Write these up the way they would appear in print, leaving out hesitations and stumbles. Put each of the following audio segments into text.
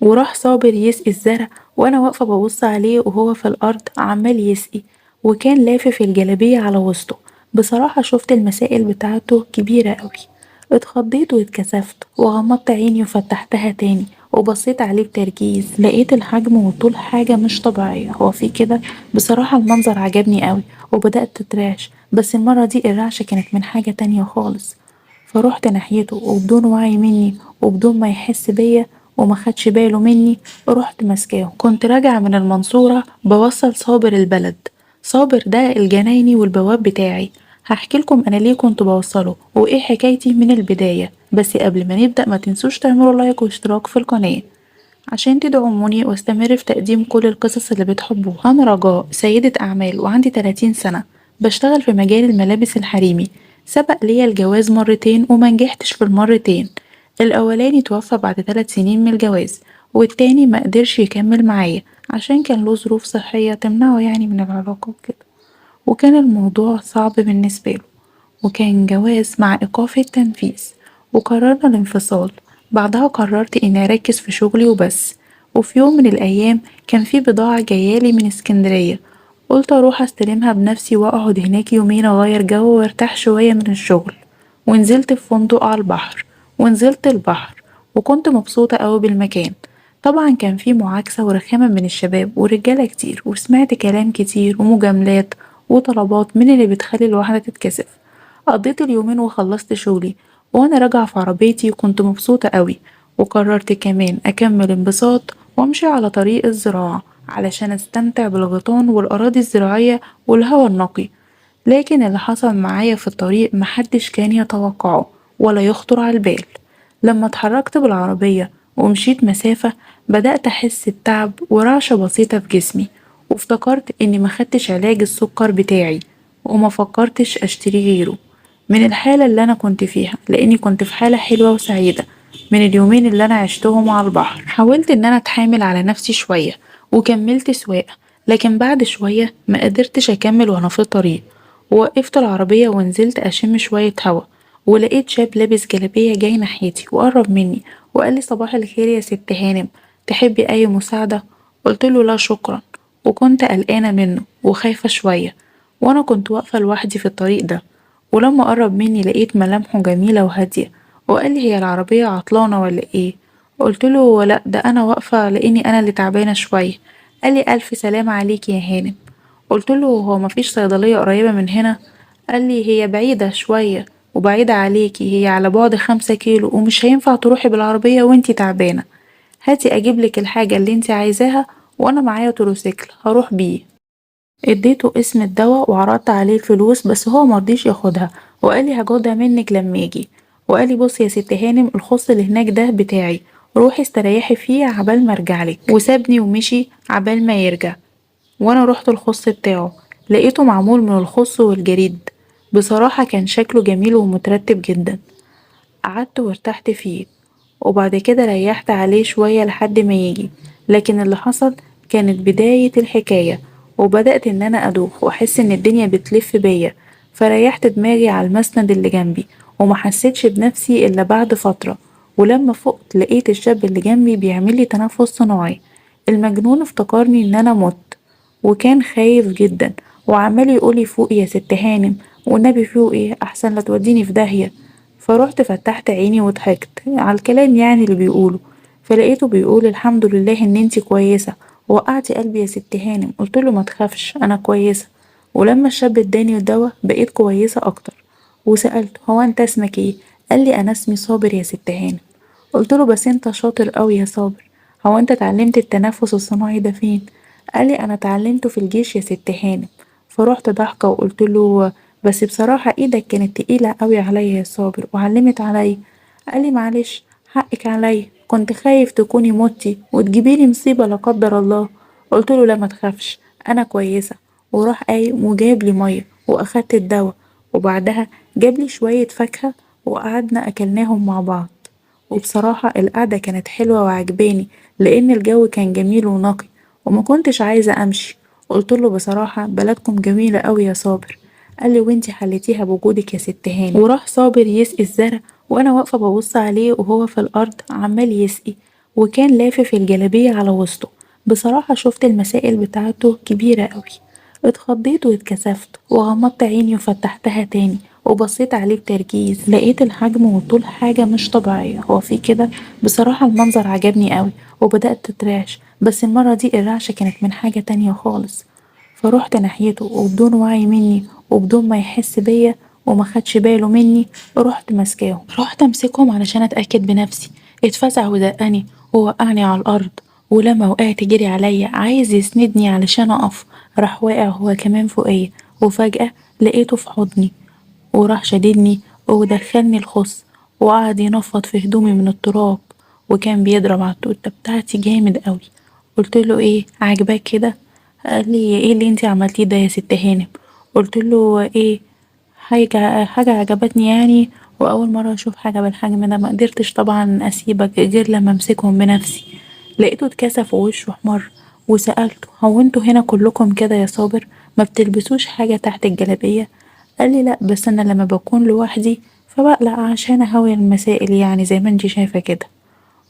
وراح صابر يسقي الزرع، وانا واقفة ببص عليه وهو في الارض عمال يسقي، وكان لافف الجلابية على وسطه. بصراحة شفت المسائل بتاعته كبيرة قوي. اتخضيت واتكسفت وغمضت عيني وفتحتها تاني وبصيت عليه بتركيز، لقيت الحجم والطول حاجة مش طبيعية. هو في كده؟ بصراحة المنظر عجبني قوي وبدأت تترعش، بس المرة دي الرعشة كانت من حاجة تانية خالص. فروحت ناحيته وبدون وعي مني وبدون ما يحس بيا وما خدش باله مني، رحت ماسكاه. كنت راجعة من المنصورة بوصل صابر البلد. صابر ده الجنايني والبواب بتاعي. هحكي لكم انا ليه كنت بوصله وايه حكايتي من البداية، بس قبل ما نبدأ ما تنسوش تعملوا لايك واشتراك في القناة عشان تدعموني واستمر في تقديم كل القصص اللي بتحبوها. انا رجاء، سيدة اعمال وعندي 30 سنة، بشتغل في مجال الملابس الحريمي. سبق ليا الجواز مرتين وما نجحتش في المرتين. الاولاني توفى بعد 3 سنين من الجواز، والتاني ما قدرش يكمل معايا عشان كان له ظروف صحية تمنعه يعني من العلاقة وكده، وكان الموضوع صعب بالنسبة له، وكان جواز مع إيقاف التنفيذ. وقررنا الانفصال. بعدها قررت إني أركز في شغلي وبس. وفي يوم من الأيام كان في بضاعة جايالي من اسكندرية، قلت أروح أستلمها بنفسي وأقعد هناك يومين أغير جو وارتاح شوية من الشغل. ونزلت في فندق على البحر، ونزلت البحر وكنت مبسوطة أوي بالمكان. طبعا كان في معاكسة ورخامة من الشباب ورجالة كتير، وسمعت كلام كتير ومجاملات وطلبات من اللي بتخلي الواحدة تتكسف. قضيت اليومين وخلصت شغلي، وانا راجعة في عربيتي كنت مبسوطة قوي. وقررت كمان اكمل انبساط وامشي على طريق الزراعة علشان استمتع بالغيطان والاراضي الزراعية والهواء النقي. لكن اللي حصل معايا في الطريق محدش كان يتوقعه ولا يخطر على البال. لما اتحركت بالعربية ومشيت مسافة، بدأت أحس بتعب ورعشة بسيطة في جسمي، وافتكرت إني مخدتش علاج السكر بتاعي وما فكرتش أشتري غيره من الحالة اللي أنا كنت فيها، لأني كنت في حالة حلوة وسعيدة من اليومين اللي أنا عشتهم على البحر. حاولت إن أنا أتحامل على نفسي شوية وكملت سواقة، لكن بعد شوية ما قدرتش أكمل وأنا في الطريق. ووقفت العربية ونزلت أشم شوية هوا، ولقيت شاب لابس جلابية جاي ناحيتي وقرب مني وقالي صباح الخير يا ست هانم، تحبي أي مساعدة؟ قلتله لا شكرا، وكنت قلقانة منه وخايفة شوية، وأنا كنت واقفة لوحدي في الطريق ده. ولما قرب مني لقيت ملامحه جميلة وهادية، وقالي هي العربية عطلانة ولا ايه؟ قلتله لا، ده أنا واقفة لأني أنا اللي تعبانة شوية. قالي ألف سلامة عليكي يا هانم. قلتله هو مفيش صيدلية قريبة من هنا؟ قالي هي بعيدة شوية وبعيدة عليكي، هي على بعد 5 كيلو ومش هينفع تروحي بالعربية وانتي تعبانة. هاتي أجيبلك الحاجة اللي انتي عايزاها، وأنا معايا تروسيكل هروح بيه. اديته اسم الدواء وعرضت عليه الفلوس، بس هو مرضيش ياخدها وقالي هاخدها منك لما اجي. وقالي بصي يا ست هانم، الخص اللي هناك ده بتاعي، روحي استريحي فيه عبال ما ارجعلك. وسابني ومشي عبال ما يرجع. وانا رحت الخص بتاعه، لقيته معمول من الخص والجريد. بصراحة كان شكله جميل ومترتب جدا. قعدت وارتحت فيه، وبعد كده ريحت عليه شوية لحد ما يجي. لكن اللي حصل كانت بداية الحكاية، وبدأت ان انا ادوخ واحس ان الدنيا بتلف بيا. فريحت دماغي على المسند اللي جنبي وما حسيتش بنفسي الا بعد فترة. ولما فقت لقيت الشاب اللي جنبي بيعملي تنفس صناعي. المجنون افتكرني ان انا مت، وكان خايف جدا وعمال يقولي فوقي يا ست هانم، والنبي فوقي احسن لا توديني في داهية. فروحت فتحت عيني وضحكت على الكلام يعني اللي بيقوله. فلقيته بيقول الحمد لله ان انتي كويسة، وقعتي قلبي يا ست هانم. قلتله ما تخافش انا كويسة. ولما الشاب اداني الدواء بقيت كويسة اكتر. وسألته هو انت اسمك ايه؟ قال لي انا اسمي صابر يا ست هانم. قلتله بس انت شاطر قوي يا صابر، هو انت اتعلمت التنفس الصناعي ده فين؟ قالي انا اتعلمته في الجيش يا ست هانم. فروحت ضحكة وقلتله بس بصراحة ايدك كانت تقيلة قوي عليا يا صابر وعلمت عليا. قالي معلش، حقك عليا، كنت خايف تكوني متي وتجيبيلي مصيبة لا قدر الله. قلتله لا ما تخافش انا كويسة. وراح قايم وجاب لي مية واخدت الدواء، وبعدها جاب لي شوية فاكهة وقعدنا اكلناهم مع بعض. وبصراحة القعدة كانت حلوة وعجباني، لأن الجو كان جميل ونقي وما كنتش عايزة أمشي. قلتله بصراحة بلدكم جميلة أوي يا صابر. قالي وانتي حليتيها بوجودك يا ست هاني. وراح صابر يسقي الزرع، وأنا واقفة ببص عليه وهو في الأرض عمال يسقي، وكان لافف الجلابية على وسطه. بصراحة شفت المسائل بتاعته كبيرة قوي. اتخضيت واتكسفت وغمضت عيني وفتحتها تاني وبصيت عليه بتركيز. لقيت الحجم وطول حاجة مش طبيعية. هو في كده؟ بصراحة المنظر عجبني قوي وبدأت تترعش، بس المرة دي الرعشة كانت من حاجة تانية خالص. فروحت ناحيته وبدون وعي مني وبدون ما يحس بيا وما خدش باله مني، رحت امسكهم علشان اتاكد بنفسي. اتفزع ودقني ووقعني على الارض، ولما وقعت جري عليا عايز يسندني علشان اقف. راح واقع هو كمان فوقيا، وفجأة لقيته في حضني وراح شددني ودخلني الخص وقعد ينفض في هدومي من التراب، وكان بيضرب على التوتة بتاعتي جامد قوي. قلتله ايه عاجباك كده؟ قال لي ايه اللي انتي عملتيه ده يا ست هانم؟ قلتله ايه؟ حاجة عجبتني يعني، وأول مرة أشوف حاجة بالحجم ده. مقدرتش طبعا أسيبك غير لما أمسكهم بنفسي. لقيته اتكسف ووشه احمر، وسألته هو انتوا هنا كلكم كده يا صابر؟ ما بتلبسوش حاجة تحت الجلابية؟ قال لي لأ، بس أنا لما بكون لوحدي فبقلق عشان أهوي المسائل، يعني زي ما انتي شايفة كده.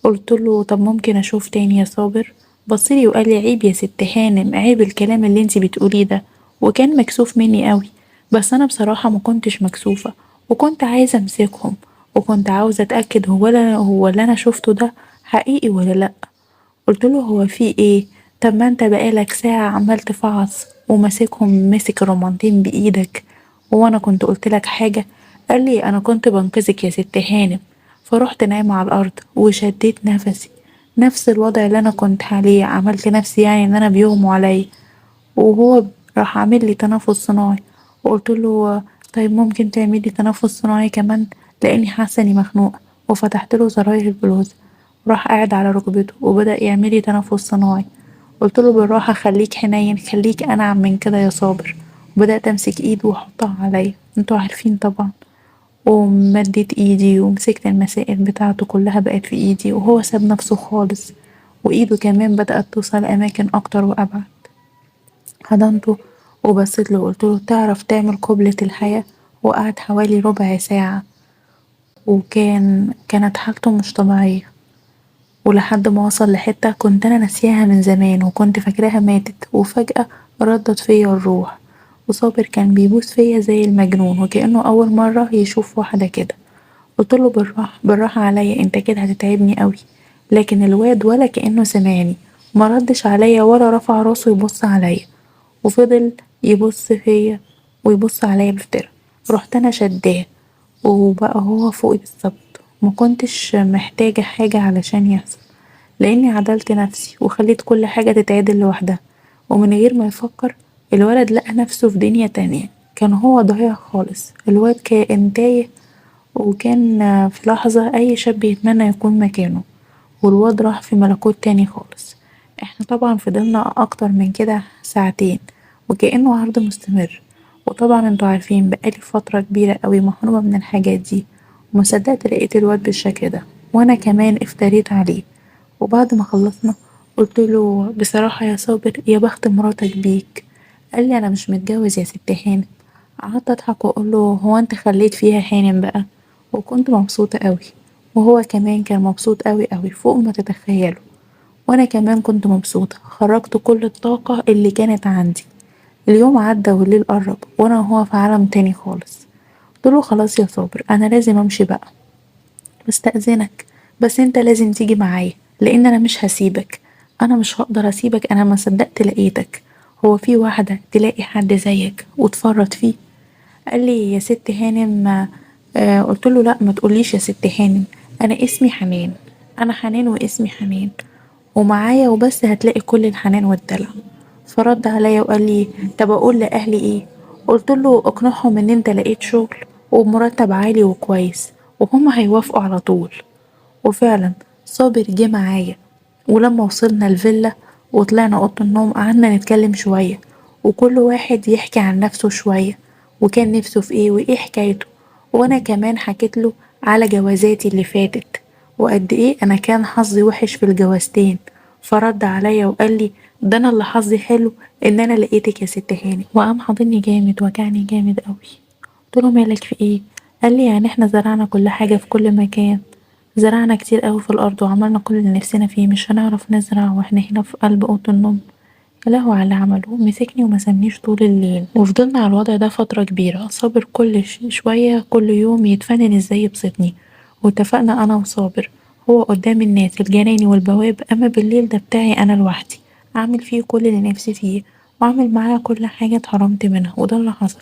قلتله طب ممكن أشوف تاني يا صابر؟ بصلي وقال لي عيب يا ست هانم، عيب الكلام اللي انتي بتقوليه ده. وكان مكسوف مني قوي، بس أنا بصراحة ما كنتش مكسوفة، وكنت عايزة أمسكهم، وكنت عاوزة أتأكد هو اللي أنا شفته ده حقيقي ولا لأ. قلتله هو في ايه؟ طب ما انت بقالك ساعة عمال تفعص وماسكهم، ماسك الرمانتين بإيدك، وانا كنت قلتلك حاجة؟ قال لي انا كنت بنقذك يا ست هانم. فرحت نايمة على الأرض وشديت نفسي، نفس الوضع اللي أنا كنت عليه. عملت نفسي يعني إن أنا بيغموا عليا، وهو راح عامل لي تنفس صناعي. وقلت له طيب ممكن تعمل لي تنفس صناعي كمان، لاني حاسه اني مخنوقه. وفتحت له زراير البلوزه، راح قاعد على ركبته وبدأ يعمل لي تنفس صناعي. قلت له بالراحه، خليك حنين، خليك انعم من كده يا صابر. وبدأت امسك ايده واحطها عليا، انتوا عارفين طبعا. ومديت ايدي ومسكت المسائل بتاعته كلها بقت في ايدي، وهو ساب نفسه خالص، وايده كمان بدأت توصل اماكن اكتر وابعد. حضنته وبصيت له وقلتله تعرف تعمل قبلة الحياة؟ وقعد حوالي ربع ساعة، كانت حالته مش طبيعية. ولحد ما وصل لحتة كنت أنا ناسياها من زمان وكنت فاكراها ماتت، وفجأة ردت فيا الروح. وصابر كان بيبوس فيا زي المجنون وكأنه أول مرة يشوف واحدة كده. قلتله بالراحة بالراحة عليا، انت كده هتتعبني قوي. لكن الواد ولا كأنه سمعني، ما ردش عليا ولا رفع راسه يبص عليا، وفضل يبص فيا ويبص عليا بفترة. رحت انا شداه، وبقى هو فوقي بالظبط. ما كنتش محتاجة حاجة علشان يحصل، لاني عدلت نفسي وخليت كل حاجة تتعدل لوحدها. ومن غير ما يفكر الولد لقى نفسه في دنيا تانية. كان هو ضايع خالص، الواد كان تايه، وكان في لحظة أي شاب يتمنى يكون مكانه. والواد راح في ملكوت تاني خالص. احنا طبعا فضلنا أكتر من كده ساعتين، وكأنه عرض مستمر. وطبعا انتوا عارفين بقالي فترة كبيرة قوي محرومة من الحاجات دي، ومصدقت لقيت الواد بالشكل ده، وانا كمان افتريت عليه. وبعد ما خلصنا قلتله بصراحة يا صابر يا بخت مراتك بيك. قال لي انا مش متجوز يا ست هانم. قعدت اضحك واقول له هو انت خليت فيها هانم بقى؟ وكنت مبسوطة قوي، وهو كمان كان مبسوط قوي قوي فوق ما تتخيلوا. وانا كمان كنت مبسوطة، خرجت كل الطاقة اللي كانت عندي. اليوم عدى والليل قرب وانا وهو في عالم تاني خالص. قلتله خلاص يا صابر انا لازم امشي بقى، بستأذنك، بس انت لازم تيجي معايا لان انا مش هسيبك. انا مش هقدر اسيبك، انا ما صدقت لقيتك. هو في واحدة تلاقي حد زيك وتفرط فيه؟ قال لي يا ست هانم. قلت له لا ما تقوليش يا ست هانم، انا اسمي حنان. انا حنان واسمي حنان، ومعايا وبس هتلاقي كل الحنان والدلع. فرد عليا وقال لي طب اقول لاهلي ايه؟ قلت له اقنعهم ان انت لقيت شغل ومرتب عالي وكويس، وهم هيوافقوا على طول. وفعلا صابر جه معايا، ولما وصلنا الفيلا وطلعنا اوضه النوم قعدنا نتكلم شويه، وكل واحد يحكي عن نفسه شويه، وكان نفسه في ايه وايه حكايته. وانا كمان حكيت له على جوازاتي اللي فاتت، وقد ايه انا كان حظي وحش في الجوازتين. فرد عليا وقال لي ده انا اللي حظي حلو ان انا لقيتك يا ست هاني. وقام حاضني جامد وجعني جامد قوي. قلت له مالك في ايه؟ قال لي يعني احنا زرعنا كل حاجه في كل مكان، زرعنا كتير اوي في الأرض وعملنا كل اللي نفسنا فيه، مش هنعرف نزرع واحنا هنا في قلب أوضة النوم؟ يا لهوي على اللي عمله، مسكني ومسمنيش طول الليل وفضلنا على الوضع ده فترة كبيرة. صابر كل شوية كل يوم يتفنن ازاي يبسطني، واتفقنا أنا وصابر هو قدام الناس الجناني والبواب، أما بالليل ده بتاعي أنا لوحدي، أعمل فيه كل اللي نفسي فيه وأعمل معاه كل حاجة اتحرمت منها. وده اللي حصل،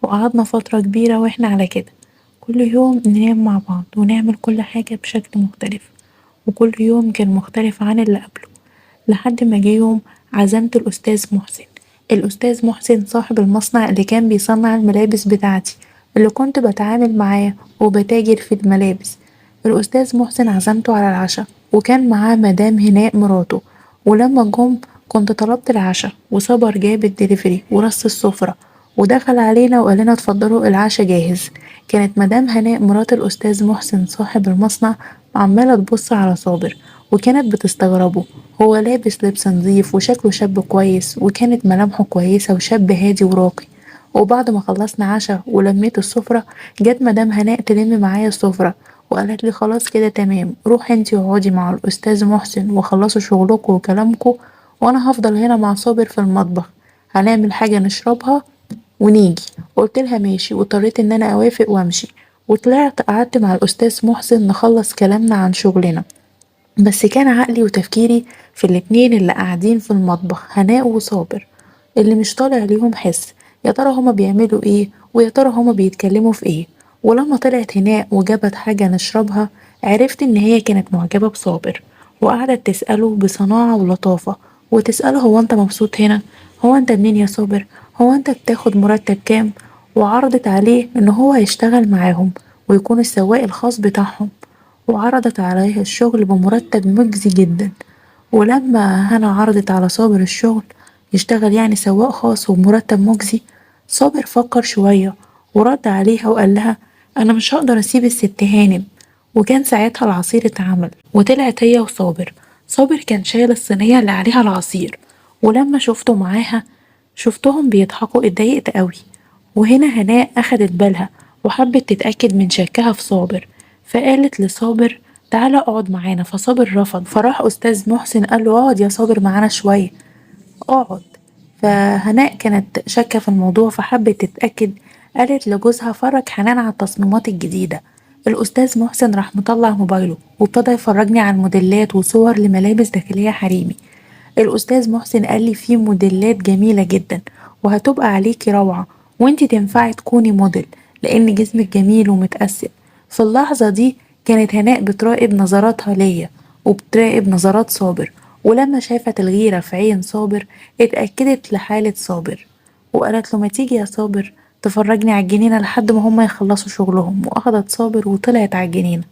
وقعدنا فترة كبيرة واحنا على كده، كل يوم ننام مع بعض ونعمل كل حاجة بشكل مختلف، وكل يوم كان مختلف عن اللي قبله. لحد ما جه يوم عزمت الأستاذ محسن. الأستاذ محسن صاحب المصنع اللي كان بيصنع الملابس بتاعتي، اللي كنت بتعامل معاه وبتاجر في الملابس. الأستاذ محسن عزمته على العشاء، وكان معاه مدام هناء مراته. ولما جم كنت طلبت العشاء، وصبر جاب الدليفري ورص السفرة ودخل علينا وقال لنا اتفضلوا العشاء جاهز. كانت مدام هناء مرات الأستاذ محسن صاحب المصنع عمالة تبص على صابر، وكانت بتستغربه. هو لابس لبس نظيف وشكله شاب كويس، وكانت ملامحه كويسة وشاب هادي وراقي. وبعد ما خلصنا عشاء ولميت السفرة، جت مدام هناء تلم معايا السفرة وقالت لي خلاص كده تمام، روحي انتي اقعدي مع الأستاذ محسن وخلصوا شغلكوا وكلامكوا، وانا هفضل هنا مع صابر في المطبخ، هنعمل حاجة نشربها ونيجي. قلتلها ماشي، واضطريت ان انا اوافق وامشي، وطلعت قعدت مع الأستاذ محسن نخلص كلامنا عن شغلنا. بس كان عقلي وتفكيري في الاتنين اللي قاعدين في المطبخ، هناء وصابر، اللي مش طالع ليهم حس. يا ترى هما بيعملوا ايه، ويا ترى هما بيتكلموا في ايه؟ ولما طلعت هناء وجابت حاجة نشربها، عرفت ان هي كانت معجبة بصابر، وقعدت تسأله بصناعة ولطافة، وتسأله هو انت مبسوط هنا؟ هو انت منين يا صابر؟ هو انت بتاخد مرتب كام؟ وعرضت عليه ان هو هيشتغل معاهم ويكون السواق الخاص بتاعهم، وعرضت عليه الشغل بمرتب مجزي جدا. ولما هنا عرضت على صابر الشغل يشتغل يعني سواق خاص وبمرتب مجزي، صابر فكر شوية ورد عليها وقال لها أنا مش هقدر أسيب الست هانم. وكان ساعتها العصير اتعمل وطلعت هي وصابر. صابر كان شايل الصينية اللي عليها العصير، ولما شفته معاها شفتهم بيضحكوا اتضايقت قوي. وهنا هناء أخدت بالها وحبت تتأكد من شكها في صابر، فقالت لصابر تعالى اقعد معانا. فصابر رفض، فراح أستاذ محسن قال له اقعد يا صابر معانا شوية، اقعد. فهناء كانت شاكة في الموضوع فحبت تتأكد، قالت لجوزها فرج حنان على التصميمات الجديدة. الأستاذ محسن راح مطلع موبايله وابتدى يفرجني على موديلات وصور لملابس داخلية حريمي. الأستاذ محسن قال لي في موديلات جميلة جدا وهتبقى عليكي روعة، وانتي تنفعي تكوني موديل لأن جسمك جميل ومتقسم. في اللحظة دي كانت هناء بتراقب نظراتها ليا وبتراقب نظرات صابر، ولما شافت الغيرة في عين صابر اتأكدت لحالة صابر، وقالت له ما تيجي يا صابر تفرجني على الجنينة لحد ما هما يخلصوا شغلهم. وأخدت صابر وطلعت على الجنينة،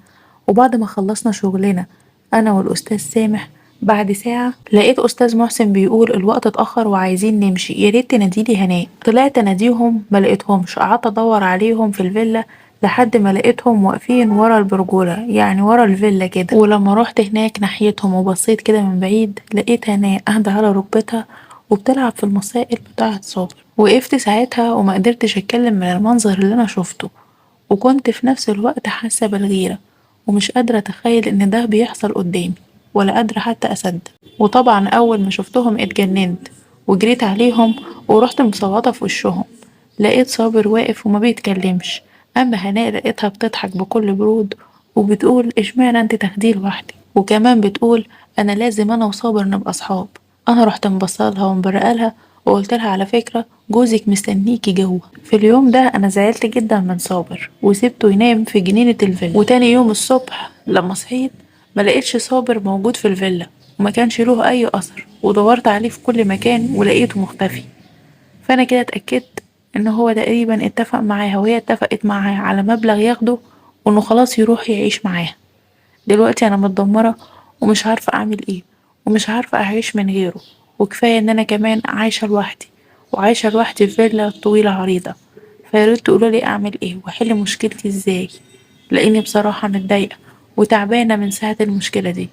وبعد ما خلصنا شغلنا أنا والأستاذ سامح، بعد ساعة لقيت أستاذ محسن بيقول الوقت اتأخر وعايزين نمشي، ياريت تناديلي هناك. طلعت اناديهم ملقتهمش، قعدت ادور عليهم في الفيلا لحد ما لقيتهم واقفين ورا البرجولة، يعني ورا الفيلا كده. ولما روحت هناك ناحيتهم وبصيت كده من بعيد لقيت هناك قاعدة على ركبتها وبتلعب في المسائل بتاعة صابر. وقفت ساعتها وما قدرتش اتكلم من المنظر اللي انا شفته، وكنت في نفس الوقت حاسة بالغيرة ومش قادرة أتخيل إن ده بيحصل قدامي، ولا قادرة حتى أصدق. وطبعا أول ما شفتهم اتجننت وجريت عليهم ورحت مصوتة في وشهم. لقيت صابر واقف وما بيتكلمش، أما هناء لقيتها بتضحك بكل برود وبتقول اشمعنى انت تاخديه لوحدك، وكمان بتقول أنا لازم أنا وصابر نبقى أصحاب. أنا رحت مبصلها ومبرقلها وقلتلها على فكرة جوزك مستنيكي جوه. في اليوم ده أنا زعلت جدا من صابر وسبته ينام في جنينة الفيلا. وتاني يوم الصبح لما صحيت ملقتش صابر موجود في الفيلا، وما كانش له أي أثر، ودورت عليه في كل مكان ولقيته مختفي. فأنا كده اتأكدت إن هو تقريبا اتفق معاها وهي اتفقت معاه على مبلغ ياخده وإنه خلاص يروح يعيش معاها. دلوقتي أنا متدمرة ومش عارفة أعمل إيه، ومش عارفة أعيش من غيره، وكفاية إن أنا كمان عايشة لوحدي، وعايشة لوحدي في فيلا طويلة عريضة. فياريت تقولولي أعمل إيه وأحل مشكلتي إزاي، لأني بصراحة متضايقة وتعبانة من ساعة المشكلة دي.